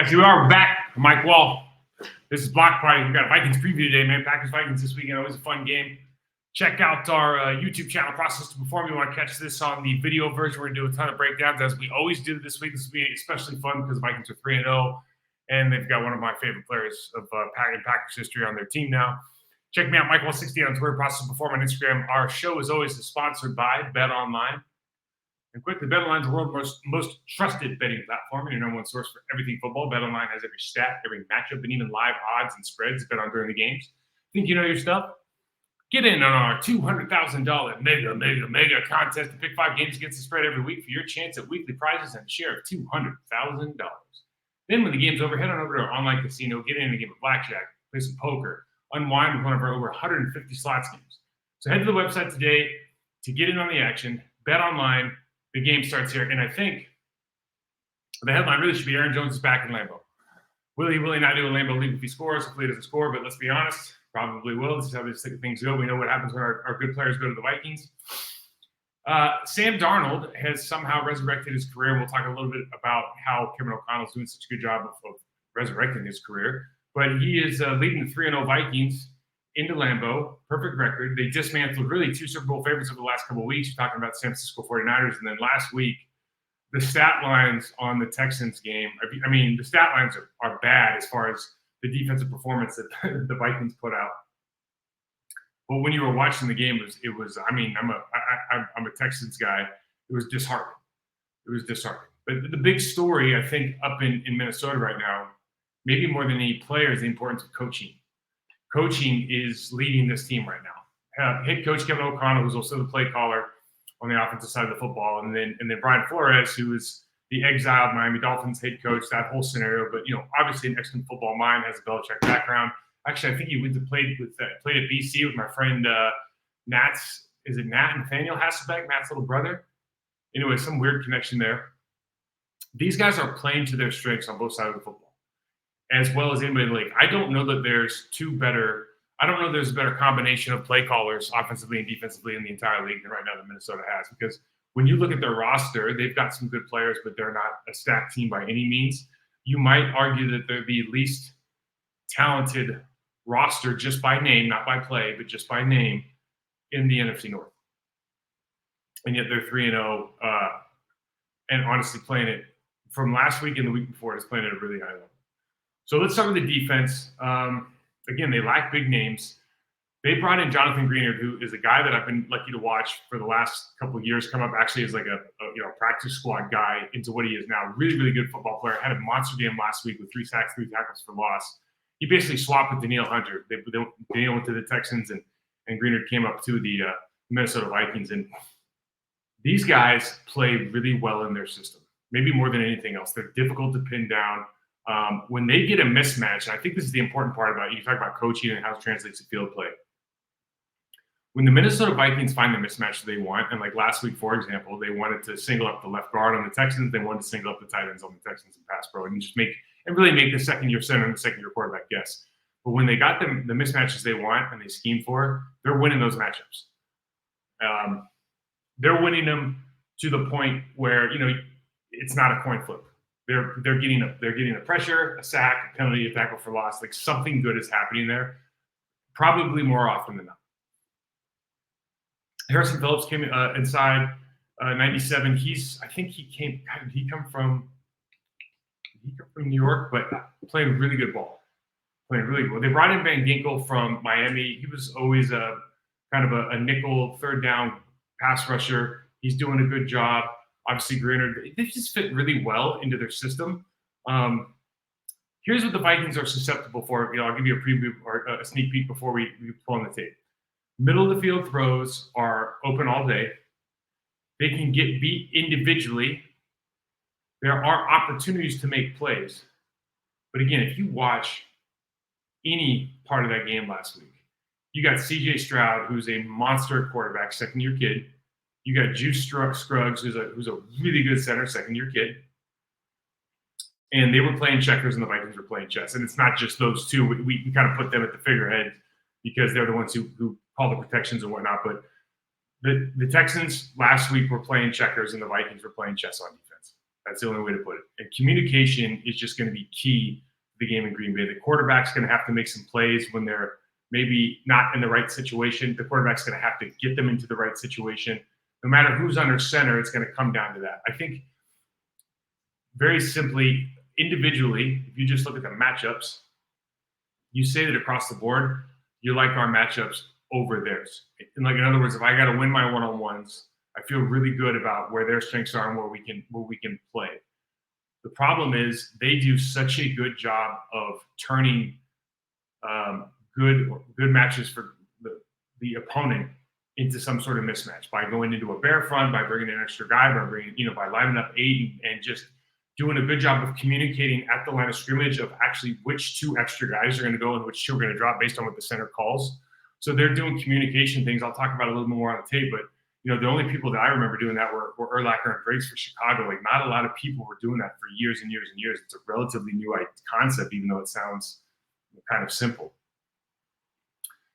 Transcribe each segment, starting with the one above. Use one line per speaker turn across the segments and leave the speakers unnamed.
guys, we are back. Mike Wahle. This is Block Party. We've got a Vikings preview today, man. Packers Vikings this weekend. Always a fun game. Check out our YouTube channel, Process to Perform. You want to catch this on the video version. We're going to do a ton of breakdowns as we always do this week. This will be especially fun because the Vikings are 3-0, and they've got one of my favorite players of Packers history on their team now. Check me out, Mike Wahle 60 on Twitter, Process to Perform on Instagram. Our show is always sponsored by Bet Online. And quickly, Bet Online is the world's most trusted betting platform and your number one source for everything football. Bet Online has every stat, every matchup, and even live odds and spreads bet on during the games. Think you know your stuff? Get in on our $200,000 mega contest to pick 5 games against the spread every week for your chance at weekly prizes and a share of $200,000. Then when the game's over, head on over to our online casino, get in a game of blackjack, play some poker, unwind with one of our over 150 slots games. So head to the website today to get in on the action. Bet Online. The game starts here, and I think the headline really should be Aaron Jones is back in Lambeau. Will he not do a Lambeau leap if he scores? Hopefully he doesn't score, but let's be honest, probably will. This is how these things go. We know what happens when our good players go to the Vikings. Sam Darnold has somehow resurrected his career. We'll talk a little bit about how Kevin O'Connell's doing such a good job of resurrecting his career. But he is leading the 3-0 Vikings into Lambeau, perfect record. They dismantled really 2 Super Bowl favorites over the last couple of weeks. You're talking about the San Francisco 49ers. And then last week, the stat lines on the Texans game, I mean, the stat lines are bad as far as the defensive performance that the Vikings put out. But when you were watching the game, it was I mean, I'm a Texans guy. It was disheartening. But the big story, I think, up in Minnesota right now, maybe more than any player, is the importance of coaching. Coaching is leading this team right now. Head coach Kevin O'Connell, who's also the play caller on the offensive side of the football, and then Brian Flores, who is the exiled Miami Dolphins head coach, that whole scenario. But obviously an excellent football mind, has a Belichick background. Actually, I think he went to played at BC with my friend Nat's. Is it Nat Nathaniel Hasselbeck, Matt's little brother? Anyway, some weird connection there. These guys are playing to their strengths on both sides of the football, as well as anybody in the league. I don't know that there's a better combination of play callers offensively and defensively in the entire league than right now that Minnesota has. Because when you look at their roster, they've got some good players, but they're not a stacked team by any means. You might argue that they're the least talented roster just by name, not by play, but just by name in the NFC North. And yet they're 3-0 and honestly playing it from last week and the week before, it's playing at a really high level. So let's start with the defense. Again, they lack big names. They brought in Jonathan Greenard, who is a guy that I've been lucky to watch for the last couple of years, come up actually as like a practice squad guy into what he is now. Really, really good football player. Had a monster game last week with 3 sacks, 3 tackles for loss. He basically swapped with Danielle Hunter. Danielle went to the Texans, and Greenard came up to the Minnesota Vikings. And these guys play really well in their system, maybe more than anything else. They're difficult to pin down. When they get a mismatch, and I think this is the important part about you talk about coaching and how it translates to field play. When the Minnesota Vikings find the mismatch they want, and like last week, for example, they wanted to single up the left guard on the Texans, they wanted to single up the tight ends on the Texans and pass pro, and just really make the second-year center and the second-year quarterback guess. But when they got them the mismatches they want and they scheme for, they're winning those matchups. They're winning them to the point where it's not a coin flip. They're getting the pressure, a sack, a penalty, a tackle for loss. Like something good is happening there, probably more often than not. Harrison Phillips came inside 97. I think he come from New York, but playing really good ball. Playing really well. They brought in Van Ginkel from Miami. He was always a kind of a nickel third down pass rusher. He's doing a good job. Obviously, Greenard, they just fit really well into their system. Here's what the Vikings are susceptible for. I'll give you a preview or a sneak peek before we pull on the tape. Middle of the field throws are open all day. They can get beat individually. There are opportunities to make plays. But again, if you watch any part of that game last week, you got C.J. Stroud, who's a monster quarterback, second-year kid. You got Juice Scruggs, who's a really good center, second-year kid. And they were playing checkers and the Vikings were playing chess. And it's not just those two. We kind of put them at the figurehead because they're the ones who call the protections and whatnot. But the Texans last week were playing checkers and the Vikings were playing chess on defense. That's the only way to put it. And communication is just going to be key to the game in Green Bay. The quarterback's going to have to make some plays when they're maybe not in the right situation. The quarterback's going to have to get them into the right situation. No matter who's under center, it's going to come down to that. I think very simply, individually, if you just look at the matchups, you say that across the board, you like our matchups over theirs. And like, in other words, if I got to win my one-on-ones, I feel really good about where their strengths are and where we can play. The problem is they do such a good job of turning good matches for the opponent into some sort of mismatch by going into a bear front, by bringing in an extra guy, by lining up 8 and just doing a good job of communicating at the line of scrimmage of actually which 2 extra guys are going to go and which 2 are going to drop based on what the center calls. So they're doing communication things. I'll talk about it a little bit more on the tape, but the only people that I remember doing that were Urlacher and Briggs for Chicago. Like, not a lot of people were doing that for years and years and years. It's a relatively new concept, even though it sounds kind of simple.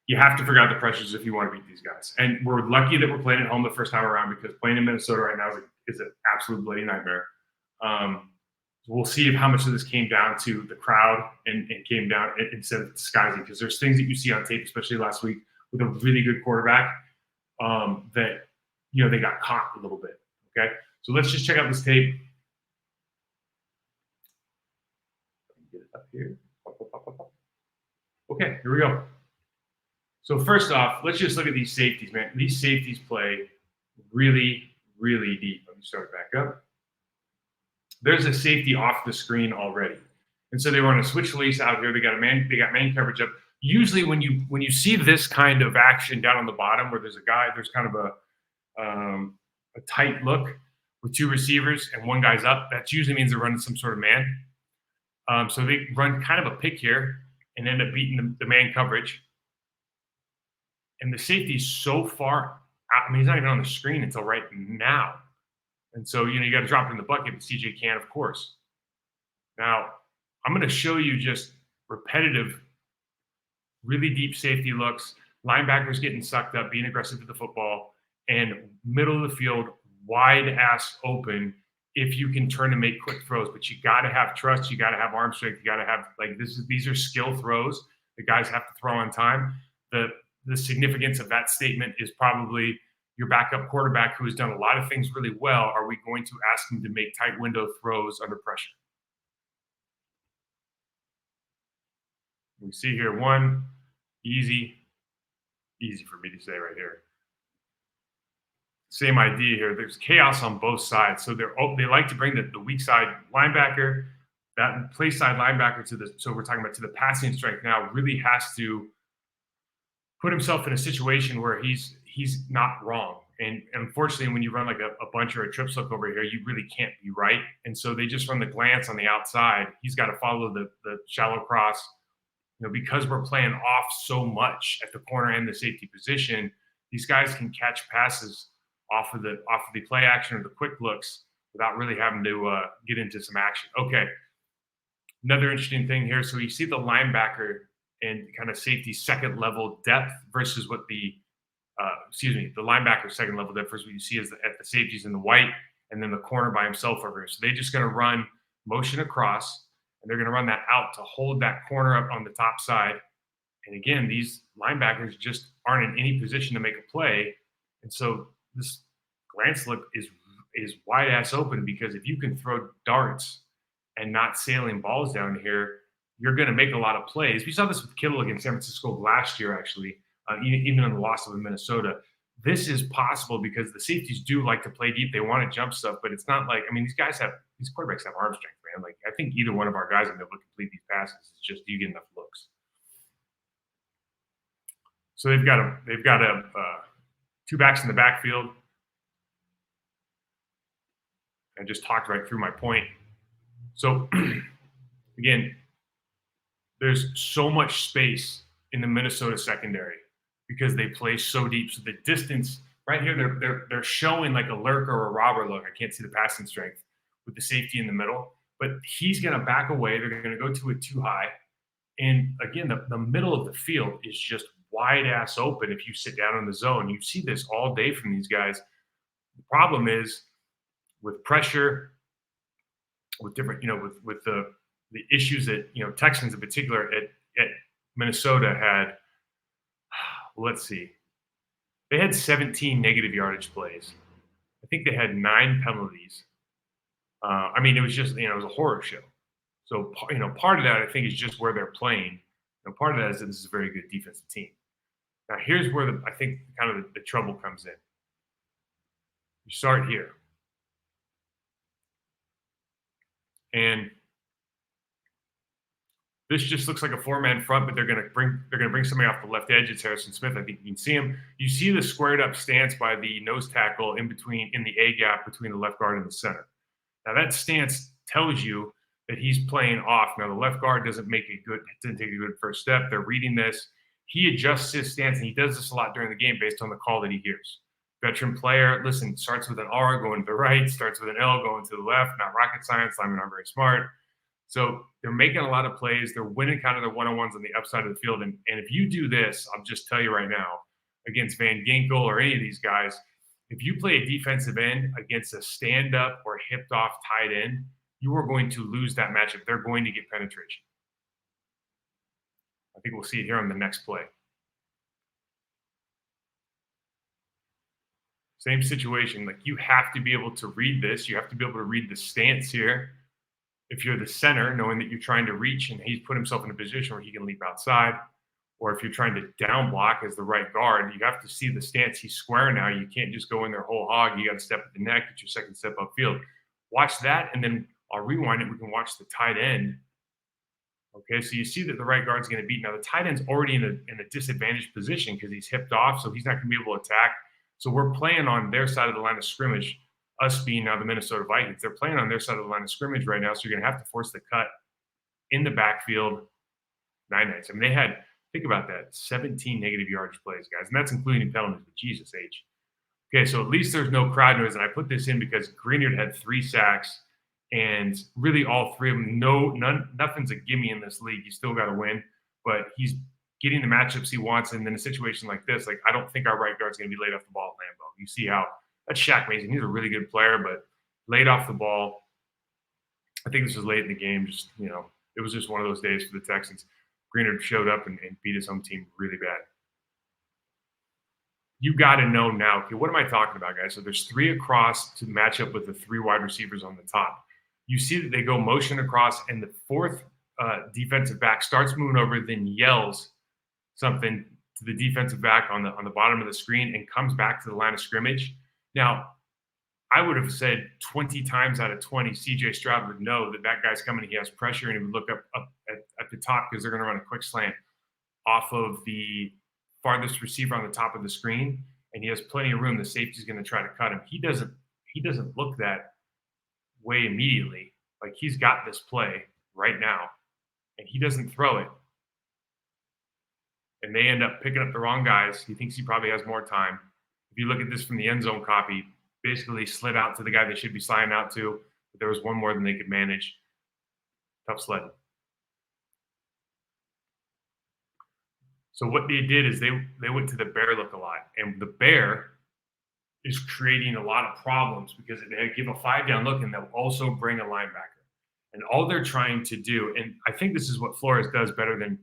You have to figure out the pressures if you want to beat these guys. And we're lucky that we're playing at home the first time around, because playing in Minnesota right now is an absolute bloody nightmare. We'll see how much of this came down to the crowd and came down instead of disguising, because there's things that you see on tape, especially last week with a really good quarterback, that they got caught a little bit. Okay, so let's just check out this tape. Get it up here. Okay, here we go. So first off, let's just look at these safeties, man. These safeties play really, really deep. Let me start back up. There's a safety off the screen already, and so they run a switch release out here. They got man coverage up. Usually, when you see this kind of action down on the bottom, where there's kind of a tight look with 2 receivers and 1 guy's up, that usually means they're running some sort of man. So they run kind of a pick here and end up beating the man coverage. And the safety's so far out. I mean, he's not even on the screen until right now. And so, you got to drop it in the bucket, but CJ can, of course. Now, I'm going to show you just repetitive, really deep safety looks, linebackers getting sucked up, being aggressive with the football, and middle of the field, wide ass open if you can turn and make quick throws. But you got to have trust. You got to have arm strength. You got to have, these are skill throws. The guys have to throw on time. The significance of that statement is probably your backup quarterback, who has done a lot of things really well. Are we going to ask him to make tight window throws under pressure? We see here 1, easy for me to say right here. Same idea here. There's chaos on both sides. So they like to bring the weak side linebacker, that play side linebacker so we're talking about to the passing strike now, really has to put himself in a situation where he's not wrong. And unfortunately, when you run like a bunch or a trips look over here, you really can't be right. And so they just run the glance on the outside. He's got to follow the shallow cross. Because we're playing off so much at the corner and the safety position, these guys can catch passes off of the play action or the quick looks without really having to get into some action. Okay. Another interesting thing here. So you see the linebacker and kind of safety second level depth versus what the linebacker second level depth versus what you see at the safeties in the white, and then the corner by himself over here. So they're just going to run motion across, and they're going to run that out to hold that corner up on the top side. And again, these linebackers just aren't in any position to make a play. And so this glance look is wide ass open, because if you can throw darts and not sailing balls down here, you're going to make a lot of plays. We saw this with Kittle against San Francisco last year, actually, even in the loss of Minnesota. This is possible because the safeties do like to play deep. They want to jump stuff, but it's not like, these quarterbacks have arm strength, man. Like, I think either one of our guys will be able to complete these passes. It's just, do you get enough looks? So they've got 2 backs in the backfield. I just talked right through my point. So again, there's so much space in the Minnesota secondary because they play so deep. So the distance right here, they're showing like a lurker or a robber look. I can't see the passing strength with the safety in the middle, but he's going to back away. They're going to go to it too high. And again, the middle of the field is just wide ass open. If you sit down in the zone, you see this all day from these guys. The problem is with pressure with different, with the issues that, Texans in particular at Minnesota had. Let's see, they had 17 negative yardage plays. I think they had 9 penalties. I mean, it was just, it was a horror show. So, part of that I think is just where they're playing. And part of that is that this is a very good defensive team. Now, here's where I think kind of the trouble comes in. You start here, and this just looks like a 4-man front, but they're going to bring somebody off the left edge. It's Harrison Smith. I think you can see him. You see the squared up stance by the nose tackle in the A gap between the left guard and the center. Now that stance tells you that he's playing off. Now the left guard didn't take a good first step. They're reading this. He adjusts his stance, and he does this a lot during the game based on the call that he hears. Veteran player, listen, starts with an R going to the right, starts with an L going to the left. Not rocket science. I'm not very smart. So they're making a lot of plays. They're winning kind of their one-on-ones on the upside of the field. And if you do this, I'll just tell you right now, against Van Ginkel or any of these guys, if you play a defensive end against a stand-up or hipped-off tight end, you are going to lose that matchup. They're going to get penetration. I think we'll see it here on the next play. Same situation. Like, you have to be able to read this. You have to be able to read the stance here. If you're the center, knowing that you're trying to reach and he's put himself in a position where he can leap outside, or if you're trying to down block as the right guard, you have to see the stance. He's square now. You can't just go in there whole hog. You got to step at the neck, get your second step upfield. Watch that, and then I'll rewind it. We can watch the tight end. Okay, so you see that the right guard's going to beat. Now, the tight end's already in a disadvantaged position because he's hipped off, so he's not going to be able to attack. So we're playing on their side of the line of scrimmage, us being now the Minnesota Vikings. They're playing on their side of the line of scrimmage right now, so you're going to have to force the cut in the backfield. 9 nights. I mean, they had, think about that, 17 negative yardage plays, guys, and that's including penalties. But Jesus H. Okay, so at least there's no crowd noise, and I put this in because Greenard had 3 sacks, and really all 3 of them, nothing's a gimme in this league. You still got to win, but he's getting the matchups he wants, and in a situation like this, like, I don't think our right guard's going to be laid off the ball at Lambeau. You see how that's Shaq Mason. He's a really good player, but laid off the ball. I think this was late in the game. Just, it was just one of those days for the Texans. Greenard showed up and beat his home team really bad. You got to know now, okay, what am I talking about, guys? So there's 3 across to match up with the 3 wide receivers on the top. You see that they go motion across, and the 4th defensive back starts moving over, then yells something to the defensive back on the bottom of the screen and comes back to the line of scrimmage. Now, I would have said 20 times out of 20, CJ Stroud would know that guy's coming. He has pressure, and he would look up at the top because they're going to run a quick slant off of the farthest receiver on the top of the screen, and he has plenty of room. The safety's going to try to cut him. He doesn't look that way immediately. Like, he's got this play right now, and he doesn't throw it. And they end up picking up the wrong guys. He thinks he probably has more time. If you look at this from the end zone copy, basically slid out to the guy they should be sliding out to, but there was one more than they could manage. Tough sledding. So what they did is they went to the bear look a lot, and the bear is creating a lot of problems because they give a 5-down look, and they'll also bring a linebacker. And all they're trying to do, and I think this is what Flores does better than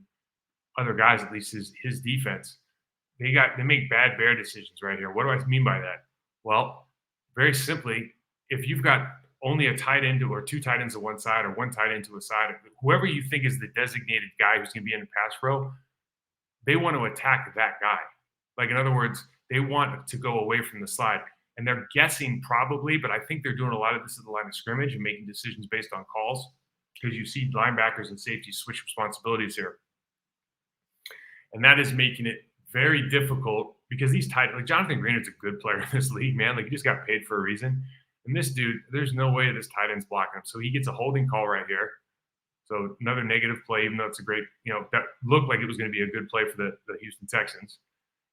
other guys, at least his defense. They make bad bear decisions right here. What do I mean by that? Well, very simply, if you've got only a tight end or 2 tight ends to one side or 1 tight end to a side, whoever you think is the designated guy who's going to be in the pass row, they want to attack that guy. Like, in other words, they want to go away from the slide. And they're guessing probably, but I think they're doing a lot of this at the line of scrimmage and making decisions based on calls, because you see linebackers and safeties switch responsibilities here. And that is making it very difficult because these tight, like Jonathan Greenard's a good player in this league, man. Like, he just got paid for a reason. And this dude, there's no way this tight end's blocking him. So he gets a holding call right here. So another negative play, even though it's a great, that looked like it was going to be a good play for the Houston Texans.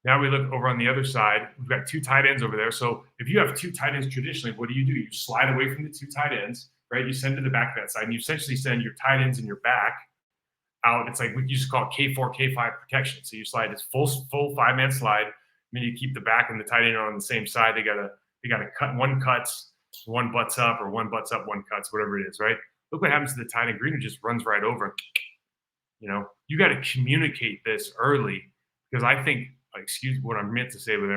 Now we look over on the other side. We've got 2 tight ends over there. So if you have 2 tight ends traditionally, what do? You slide away from the 2 tight ends, right? You send to the back of that side, and you essentially send your tight ends and your back out. It's like we used to call it K4, K5 protection. So you slide this full 5-man slide, and then you keep the back and the tight end on the same side. They gotta cut. One cuts, one butts up, or one butts up, one cuts, whatever it is, right? Look what happens to the tight end. Greener just runs right over. You got to communicate this early because I think, excuse what I meant to say, but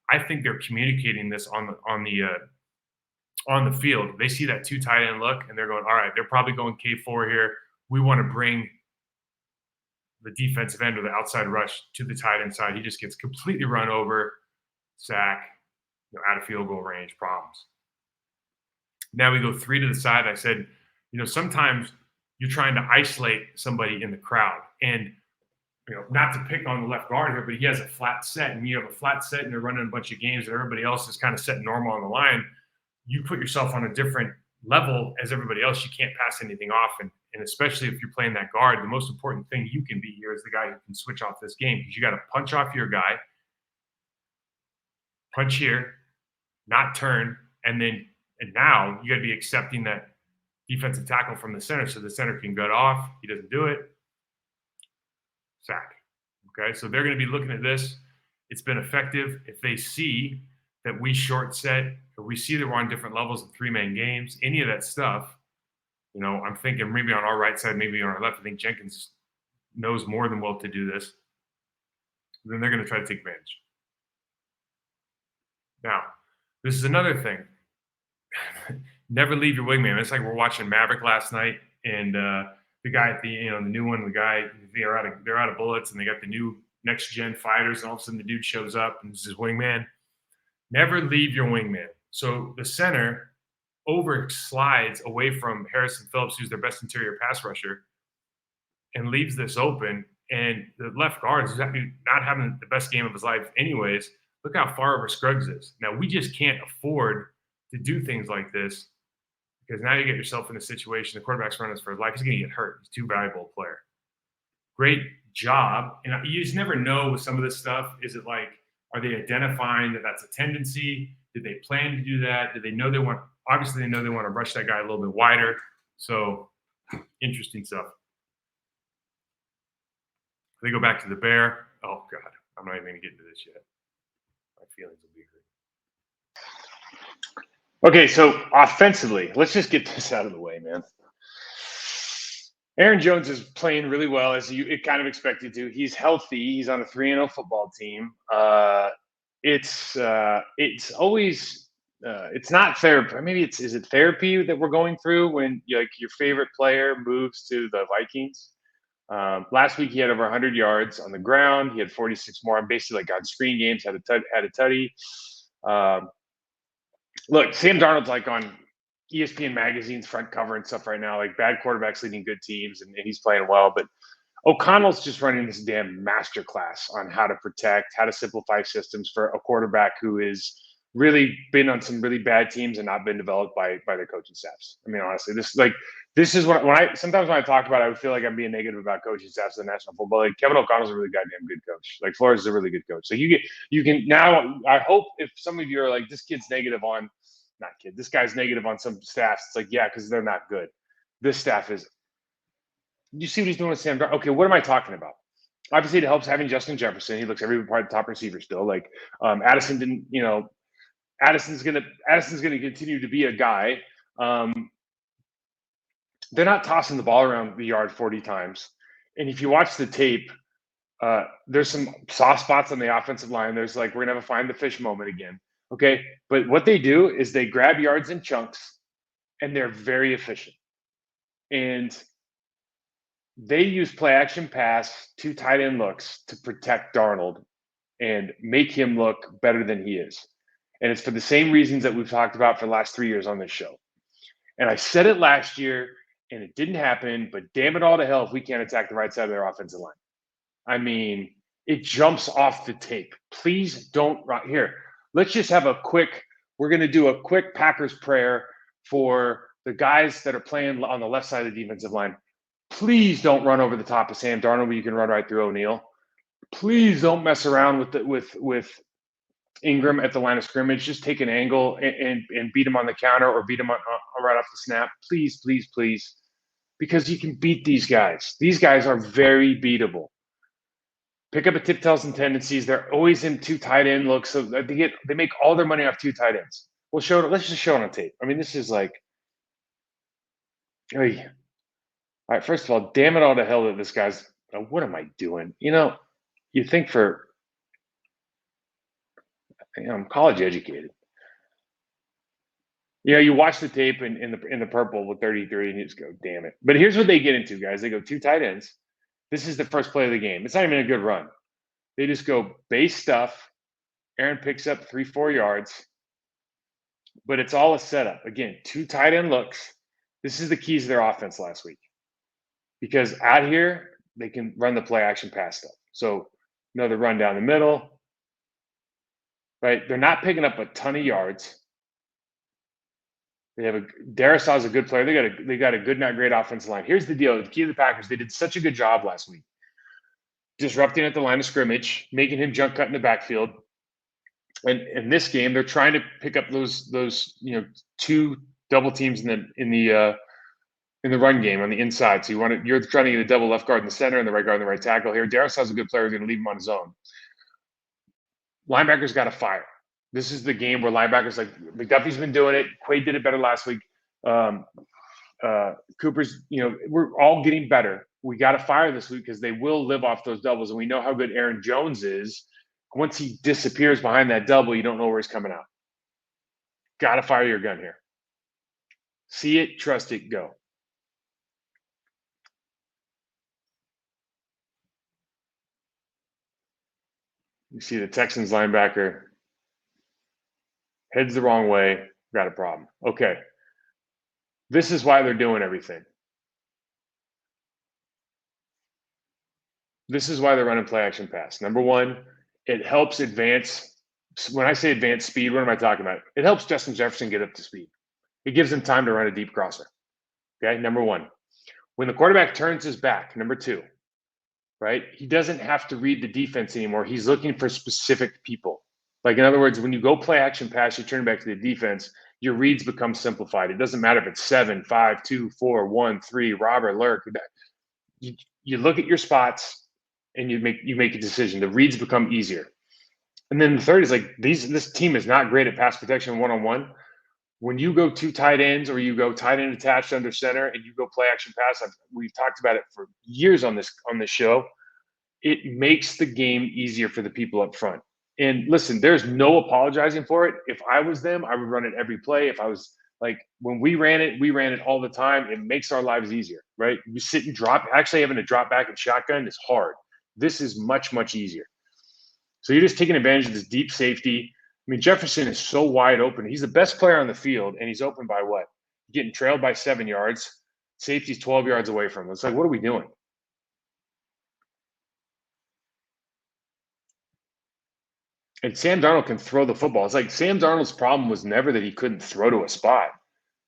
I think they're communicating this on the field. They see that two tight end look and they're going, all right, they're probably going K4 here. We want to bring the defensive end or the outside rush to the tight end side. He just gets completely run over, sack, out of field goal range, problems. Now we go 3 to the side. I said, sometimes you're trying to isolate somebody in the crowd. And, not to pick on the left guard here, but he has a flat set, and you have a flat set and they're running a bunch of games and everybody else is kind of set normal on the line. You put yourself on a different level as everybody else. You can't pass anything off. And especially if you're playing that guard, the most important thing you can be here is the guy who can switch off this game, because you got to punch off your guy, punch here, not turn, and now you got to be accepting that defensive tackle from the center so the center can gut off. He doesn't do it. Sack. Okay, so they're going to be looking at this. It's been effective. If they see that we short set, or we see that we're on different levels of 3-man games, any of that stuff, I'm thinking maybe on our right side, maybe on our left. I think Jenkins knows more than well to do this. Then they're going to try to take advantage. Now, this is another thing. Never leave your wingman. It's like we're watching Maverick last night, and the guy at the new one, the guy, they're out of bullets, and they got the new next gen fighters, and all of a sudden the dude shows up and this is his wingman. Never leave your wingman. So the center over slides away from Harrison Phillips, who's their best interior pass rusher, and leaves this open. And the left guard is not having the best game of his life anyways. Look how far over Scruggs is. Now, we just can't afford to do things like this, because now you get yourself in a situation, the quarterback's running this for his life. He's going to get hurt. He's too valuable a player. Great job. And you just never know with some of this stuff. Is it like, are they identifying that that's a tendency? Did they plan to do that? Did they know they want – obviously they know they want to rush that guy a little bit wider. So interesting stuff. They go back to the bear. Oh, God. I'm not even going to get into this yet. My feelings will be hurt.
Okay, so offensively, let's just get this out of the way, man. Aaron Jones is playing really well, as you kind of expected to. He's healthy. He's on a 3-0 football team. It's always it's not therapy. Maybe is it therapy that we're going through when your favorite player moves to the Vikings? Last week he had over 100 yards on the ground. He had 46 more. I'm basically on screen games. Had a tutty. Look, Sam Darnold's on ESPN magazine's front cover and stuff right now, bad quarterbacks leading good teams, and he's playing well. But O'Connell's just running this damn masterclass on how to protect, how to simplify systems for a quarterback who has really been on some really bad teams and not been developed by their coaching staffs. I mean, honestly, this is what sometimes when I talk about it, I would feel like I'm being negative about coaching staffs in the National Football League. Kevin O'Connell's a really goddamn good coach. Flores is a really good coach. So you can now. I hope if some of you are this kid's negative on. Not kid. This guy's negative on some staffs. It's yeah, because they're not good. This staff is. You see what he's doing with Sam Darnold? Okay, what am I talking about? Obviously, it helps having Justin Jefferson. He looks every part of the top receiver still. Addison didn't. Addison's gonna continue to be a guy. They're not tossing the ball around the yard 40 times. And if you watch the tape, there's some soft spots on the offensive line. There's we're gonna have a find the fish moment again. Okay, but what they do is they grab yards in chunks, and they're very efficient. And they use play action pass, 2 tight end looks to protect Darnold and make him look better than he is. And it's for the same reasons that we've talked about for the last 3 years on this show. And I said it last year, and it didn't happen, but damn it all to hell if we can't attack the right side of their offensive line. I mean, it jumps off the tape. Please don't – here. Let's just have we're going to do a quick Packers prayer for the guys that are playing on the left side of the defensive line. Please don't run over the top of Sam Darnold, but you can run right through O'Neal. Please don't mess around with Ingram at the line of scrimmage. Just take an angle and beat him on the counter or beat him right off the snap. Please, please, please. Because you can beat these guys. These guys are very beatable. Pick up a tip tails and tendencies. They're always in 2 tight end looks, so they make all their money off 2 tight ends. Let's just show it on tape. I mean, this is Oy. All right, first of all, damn it all to hell that this guy's. What am I doing? You think I'm college educated. You watch the tape in the purple with 33, and you just go, damn it. But here's what they get into, guys. They go two tight ends. This is the first play of the game. It's not even a good run. They just go base stuff. Aaron picks up 3-4 yards, but it's all a setup. Again, two tight end looks. This is the keys to their offense last week, because out here they can run the play action pass stuff. So another run down the middle, right? They're not picking up a ton of yards. They have Darrisaw's a good player. They got a good, not great offensive line. Here's the deal: the key to the Packers, they did such a good job last week, disrupting at the line of scrimmage, making him jump cut in the backfield. And in this game, they're trying to pick up those two double teams in the run game on the inside. So you're trying to get a double left guard in the center and the right guard and the right tackle here. Darrisaw's a good player. You're going to leave him on his own. Linebackers got to fire. This is the game where linebackers, like McDuffie's been doing it. Quaid did it better last week. Cooper's, we're all getting better. We got to fire this week because they will live off those doubles. And we know how good Aaron Jones is. Once he disappears behind that double, you don't know where he's coming out. Got to fire your gun here. See it, trust it, go. You see the Texans linebacker heads the wrong way, got a problem. Okay. This is why they're doing everything. This is why they're running play action pass. Number one, it helps advance. When I say advance speed, what am I talking about? It helps Justin Jefferson get up to speed. It gives him time to run a deep crosser. Okay, number one. When the quarterback turns his back, number two, right? He doesn't have to read the defense anymore. He's looking for specific people. Like, in other words, when you go play action pass, you turn back to the defense, your reads become simplified. It doesn't matter if it's 7, 5, 2, 4, 1, 3, Robert, Lurk. You look at your spots and you make a decision. The reads become easier. And then the third is like this team is not great at pass protection one-on-one. When you go two tight ends or you go tight end attached under center and you go play action pass, we've talked about it for years on this show. It makes the game easier for the people up front. And listen, there's no apologizing for it. If I was them, I would run it every play. If I was like, when we ran it all the time. It makes our lives easier, right? You sit and drop. Actually, having to drop back and shotgun is hard. This is much, much easier. So you're just taking advantage of this deep safety. I mean, Jefferson is so wide open. He's the best player on the field, and he's open by what? Getting trailed by 7 yards. Safety's 12 yards away from him. It's like, what are we doing? And Sam Darnold can throw the football. It's like Sam Darnold's problem was never that he couldn't throw to a spot,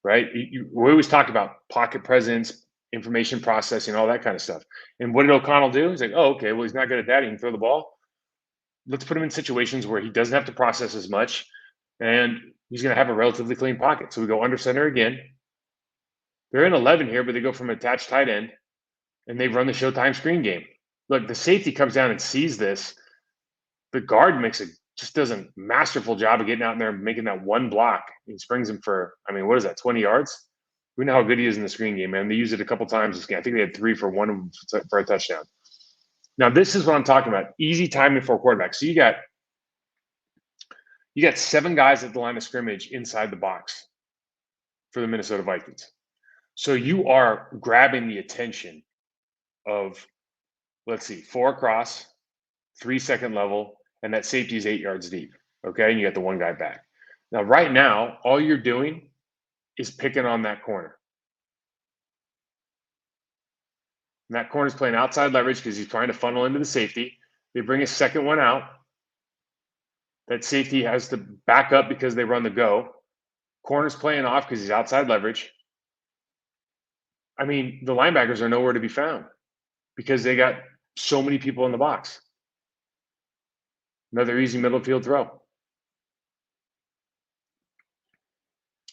right? We always talk about pocket presence, information processing, all that kind of stuff. And what did O'Connell do? He's like, oh, okay, well, he's not good at that. He can throw the ball. Let's put him in situations where he doesn't have to process as much, and he's going to have a relatively clean pocket. So we go under center again. They're in 11 here, but they go from attached tight end, and they run the Showtime screen game. Look, the safety comes down and sees this. The guard just does a masterful job of getting out in there and making that one block. He springs him for, what is that, 20 yards? We know how good he is in the screen game, man. They used it a couple times this game. I think they had 3 for 1 for a touchdown. Now, this is what I'm talking about. Easy timing for a quarterback. So you got 7 guys at the line of scrimmage inside the box for the Minnesota Vikings. So you are grabbing the attention of, 4 across, 3 second level, and that safety is 8 yards deep. Okay, and you got the one guy back. Now, right now, all you're doing is picking on that corner. And that corner's playing outside leverage because he's trying to funnel into the safety. They bring a second one out. That safety has to back up because they run the go. Corner's playing off because he's outside leverage. The linebackers are nowhere to be found because they got so many people in the box. Another easy middle field throw.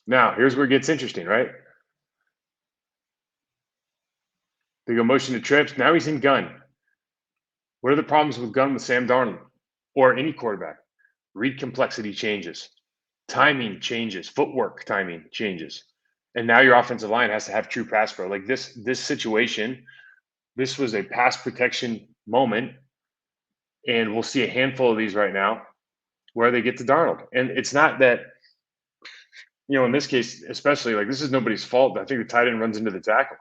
Now, here's where it gets interesting, right? They go motion to trips. Now he's in gun. What are the problems with gun with Sam Darnold or any quarterback? Read complexity changes. Timing changes. Footwork timing changes. And now your offensive line has to have true pass pro. Like this situation, this was a pass protection moment, and we'll see a handful of these right now where they get to Darnold. And it's not that, in this case, especially, like, this is nobody's fault. I think the tight end runs into the tackle.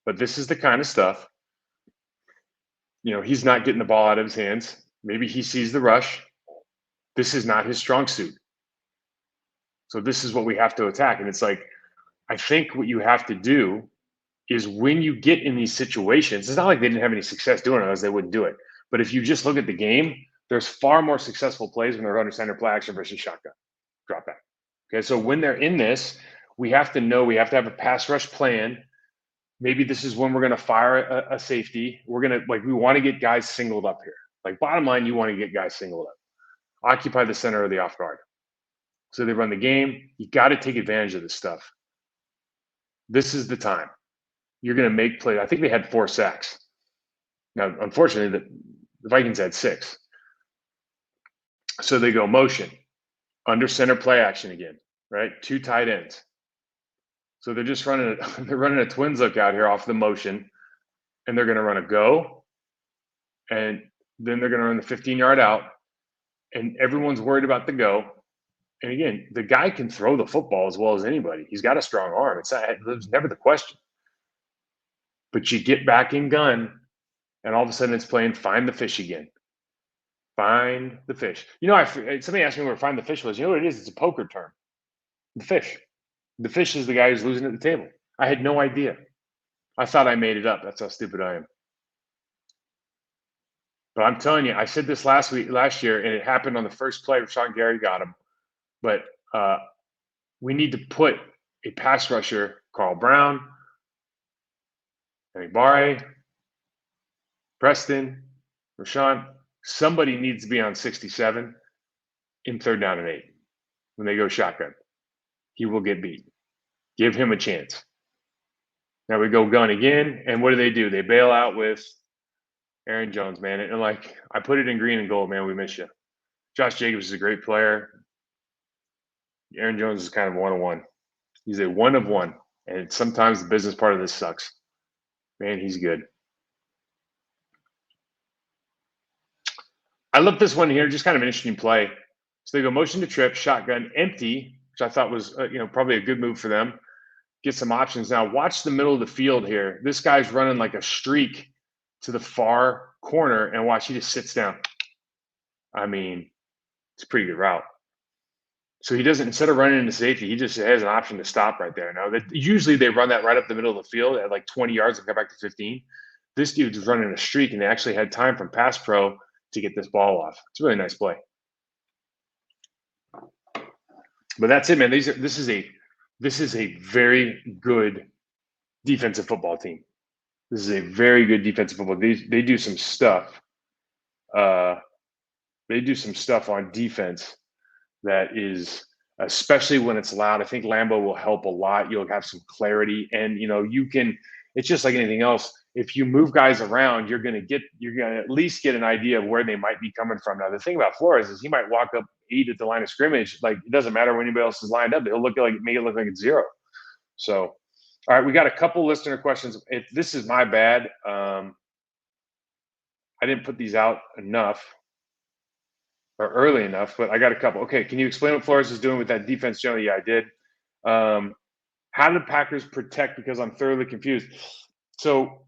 But this is the kind of stuff, he's not getting the ball out of his hands. Maybe he sees the rush. This is not his strong suit. So this is what we have to attack. And it's like, I think what you have to do is when you get in these situations, it's not like they didn't have any success doing it, otherwise they wouldn't do it. But if you just look at the game, there's far more successful plays when they're under center play action versus shotgun drop back. Okay, so when they're in this, we have to know, we have to have a pass rush plan. Maybe this is when we're going to fire a safety. We're going to, we want to get guys singled up here. Like, bottom line, you want to get guys singled up. Occupy the center of the off guard. So they run the game. You got to take advantage of this stuff. This is the time. You're going to make plays. I think they had 4 sacks. Now, unfortunately, the Vikings had 6. So they go motion, under center play action again, right? 2 tight ends. So they're just running a twins look out here off the motion, and they're going to run a go, and then they're going to run the 15-yard out, and everyone's worried about the go. And again, the guy can throw the football as well as anybody. He's got a strong arm. It was never the question. But you get back in gun, and all of a sudden it's playing find the fish again. Find the fish. Somebody asked me where find the fish was. You know what it is? It's a poker term. The fish. The fish is the guy who's losing at the table. I had no idea. I thought I made it up. That's how stupid I am. But I'm telling you, I said this last year, and it happened on the first play. Rashawn Gary got him. But we need to put a pass rusher, Carl Brown, Barre, Preston, Rashawn. Somebody needs to be on 67 in 3rd down and 8 when they go shotgun. He will get beat. Give him a chance. Now we go gun again, and what do? They bail out with Aaron Jones, man. And I put it in green and gold, man. We miss you. Josh Jacobs is a great player. Aaron Jones is kind of 1 of 1. He's a 1 of 1, and sometimes the business part of this sucks. Man, he's good. I love this one here, just kind of an interesting play. So they go motion to trip, shotgun, empty, which I thought was probably a good move for them. Get some options. Now watch the middle of the field here. This guy's running like a streak to the far corner, and watch, he just sits down. I mean, it's a pretty good route. So he doesn't, instead of running into safety, he just has an option to stop right there. Now, usually they run that right up the middle of the field at like 20 yards and come back to 15. This dude was running a streak, and they actually had time from pass pro to get this ball off. It's a really nice play. But that's it, man. This is a very good defensive football team. This is a very good defensive football. They do some stuff. They do some stuff on defense that is, especially when it's loud. I think Lambeau will help a lot. You'll have some clarity, and it's just like anything else. If you move guys around, you're gonna at least get an idea of where they might be coming from. Now, the thing about Flores is he might walk up 8 at the line of scrimmage. Like, it doesn't matter when anybody else is lined up. He'll make it look like it's 0. So, all right, we got a couple listener questions. This is my bad. I didn't put these out enough or early enough, but I got a couple. Okay, can you explain what Flores is doing with that defense generally? Yeah, I did. How did Packers protect? Because I'm thoroughly confused. So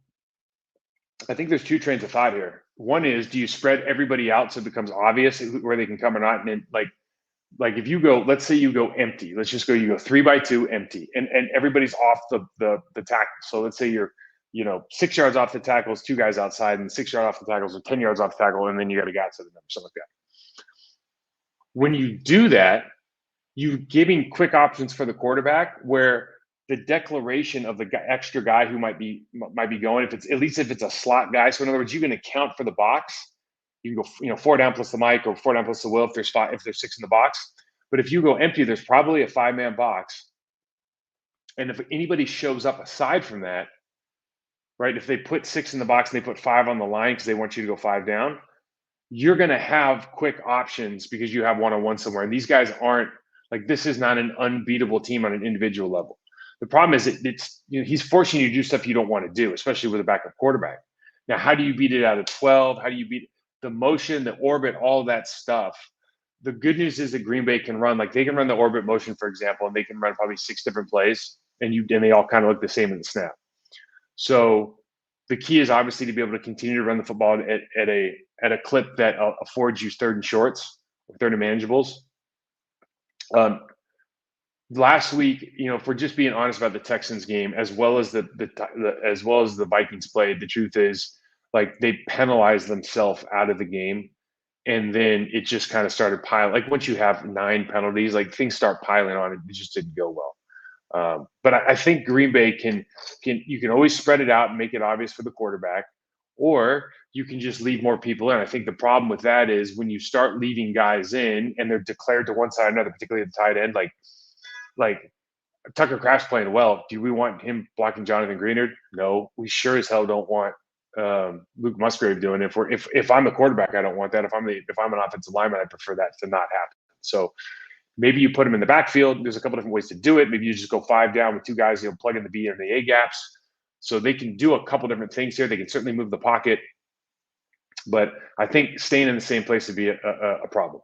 I think there's 2 trains of thought here. One is, do you spread everybody out so it becomes obvious where they can come or not? And then, like if you go, let's say you go empty. Let's just go, you go 3 by 2 empty, and everybody's off the tackle. So let's say you're 6 yards off the tackles, 2 guys outside, and 6 yards off the tackles, or 10 yards off the tackle, and then you got a guy outside the number, something like that. When you do that, you're giving quick options for the quarterback where the declaration of the extra guy who might be going, if it's a slot guy. So in other words, you can account for the box. You can go 4 down plus the Mike, or 4 down plus the Will if there's 6 in the box. But if you go empty, there's probably a 5-man box. And if anybody shows up aside from that, right, if they put 6 in the box and they put 5 on the line because they want you to go 5 down, you're going to have quick options because you have 1-on-1 somewhere. And these guys aren't, this is not an unbeatable team on an individual level. The problem is it's he's forcing you to do stuff you don't want to do, especially with a backup quarterback. Now, how do you beat it out of 12? How do you beat the motion, the orbit, all that stuff? The good news is that Green Bay can run, like they can run the orbit motion, for example, and they can run probably 6 different plays, and they all kind of look the same in the snap. So the key is obviously to be able to continue to run the football at a clip that affords you third and shorts or third and manageables. Last week, if we're just being honest about the Texans game, as well as the Vikings played, the truth is, like, they penalized themselves out of the game, and then it just kind of started piling. Like, once you have 9 penalties, like, things start piling on. It just didn't go well. But I think Green Bay you can always spread it out and make it obvious for the quarterback, or you can just leave more people in. I think the problem with that is when you start leaving guys in and they're declared to one side or another, particularly at the tight end, like Tucker Kraft's playing well. Do we want him blocking Jonathan Greenard? No, we sure as hell don't want Luke Musgrave doing it. If I'm the quarterback, I don't want that. If I'm an offensive lineman, I prefer that to not happen. So maybe you put him in the backfield. There's a couple different ways to do it. Maybe you just go 5 down with 2 guys, plug in the B and the A gaps. So they can do a couple different things here. They can certainly move the pocket, but I think staying in the same place would be a problem.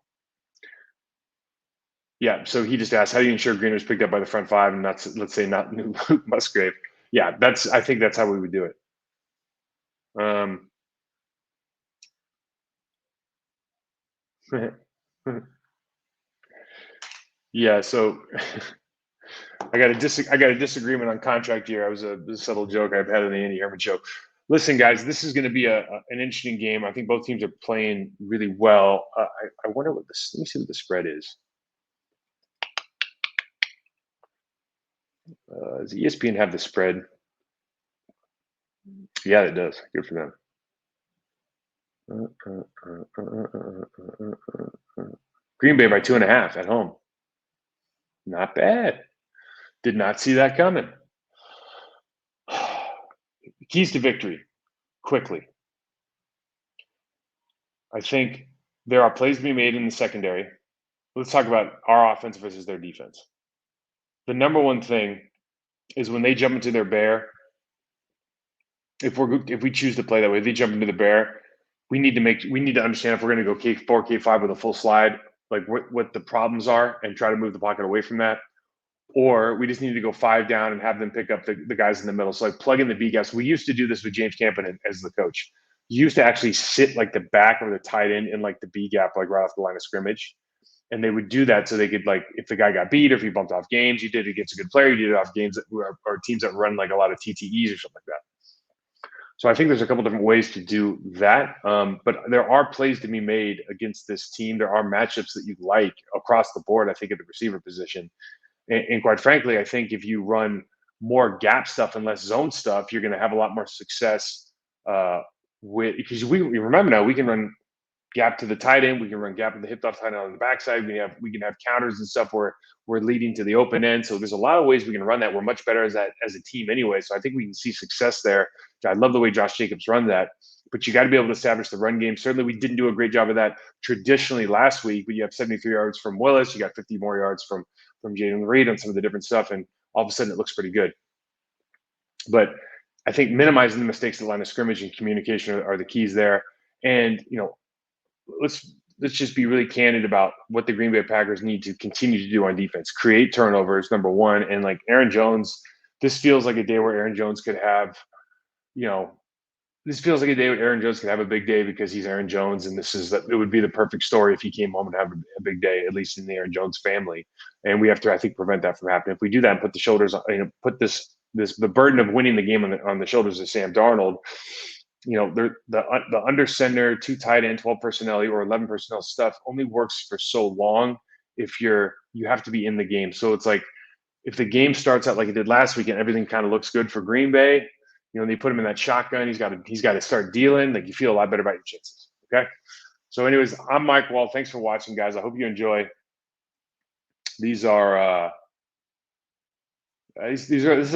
Yeah, so he just asked, how do you ensure Greener is picked up by the front 5 and not, let's say, not Luke Musgrave? Yeah, I think that's how we would do it. Yeah, so I got a disagreement on contract year. I was a subtle joke I've had in the Andy Herman show. Listen, guys, this is going to be an interesting game. I think both teams are playing really well. I wonder let me see what the spread is. Does ESPN have the spread? Yeah, it does. Good for them. Green Bay by 2.5 at home. Not bad. Did not see that coming. Keys to victory, quickly. I think there are plays to be made in the secondary. Let's talk about our offense versus their defense. The number one thing is when they jump into their bear. If we choose to play that way, they jump into the bear. We need to understand if we're going to go K4, K5 with a full slide, like what the problems are, and try to move the pocket away from that. Or we just need to go 5 down and have them pick up the guys in the middle. So like plug in the B gaps. We used to do this with James Campen as the coach. You used to actually sit like the back or the tight end in like the B gap, like right off the line of scrimmage. And they would do that so they could, like, if the guy got beat or if he bumped off games, you did it against a good player, you did it off games or teams that run like a lot of TTEs or something like that. So I think there's a couple different ways to do that. But there are plays to be made against this team. There are matchups that you like across the board, I think, at the receiver position. And quite frankly, I think if you run more gap stuff and less zone stuff, you're going to have a lot more success because we remember now we can run gap to the tight end, we can run gap to the hip off tight end on the backside. We can have counters and stuff where we're leading to the open end. So there's a lot of ways we can run that. We're much better as a team anyway. So I think we can see success there. I love the way Josh Jacobs run that. But you got to be able to establish the run game. Certainly, we didn't do a great job of that traditionally last week. But you have 73 yards from Willis. You got 50 more yards from Jalen Reed on some of the different stuff, and all of a sudden it looks pretty good. But I think minimizing the mistakes at the line of scrimmage and communication are the keys there. And let's just be really candid about what the Green Bay Packers need to continue to do on defense. Create turnovers, number one, and like Aaron Jones. This feels like a day where Aaron Jones could have, this feels like a day where Aaron Jones could have a big day because he's Aaron Jones, and it would be the perfect story if he came home and have a big day, at least in the Aaron Jones family. And we have to, I think, prevent that from happening. If we do that and put the shoulders, put the burden of winning the game on the shoulders of Sam Darnold, the under center, 2 tight end, 12 personnel or 11 personnel stuff only works for so long if you have to be in the game. So it's like if the game starts out like it did last week and everything kind of looks good for Green Bay, they put him in that shotgun. He's got to start dealing. Like, you feel a lot better about your chances. Okay. So, anyways, I'm Mike Wahle. Thanks for watching, guys. I hope you enjoy. This is a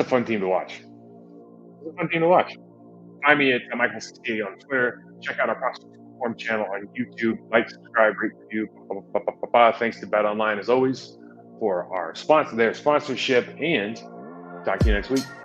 fun team to watch. It's a fun team to watch. Find me at Michael Stay on Twitter. Check out our Process Perform channel on YouTube. Like, subscribe, rate, review. Thanks to Bet Online as always for their sponsorship, and Talk to you next week.